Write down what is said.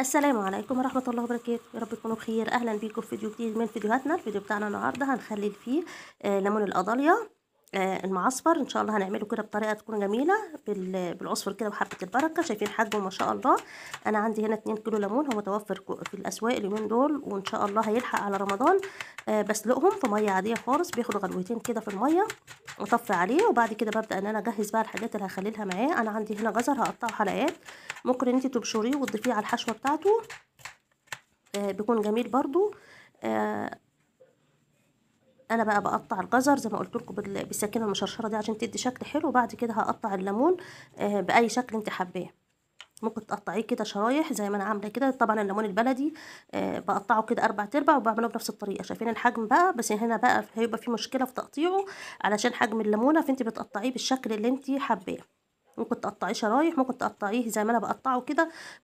السلام عليكم ورحمة الله وبركاته، يا رب تكونوا بخير. أهلا بيكم في فيديو جديد من فيديوهاتنا. الفيديو بتاعنا النهارده هنخلل فيه ليمون القضاليا المعصفر. إن شاء الله هنعمله كده بطريقة تكون جميلة بالعصفر كده بحبة البركة. شايفين حجمه ما شاء الله. أنا عندي هنا 2 كيلو ليمون، هو متوفر في الأسواق اليومين دول، وإن شاء الله هيلحق على رمضان. بسلقهم في مية عادية خالص، بياخدوا غلوتين كده في المية وأطفي عليه، وبعد كده ببدأ إن أنا أجهز بقى الحاجات اللي هخللها معاه. أنا عندي هنا جزر هقطعه حلقات، ممكن إن انتي تبشريه وتضيفيه على الحشوة بتاعته، بيكون جميل برضو. آه انا بقى بقطع الجزر زي ما قلت لكم بالسكينه المشرشره دي عشان تدي شكل حلو. وبعد كده هقطع الليمون باي شكل انت حباه. ممكن تقطعيه كده شرايح زي ما انا عامله كده. طبعا الليمون البلدي بقطعه كده 4/4 وبعمله بنفس الطريقه. شايفين الحجم بقى؟ بس هنا بقى هيبقى في مشكله في تقطيعه علشان حجم الليمونه، فانت بتقطعيه بالشكل اللي انت حباه. ممكن تقطعيه شرايح، ممكن تقطعيه زي ما انا بقطعه كده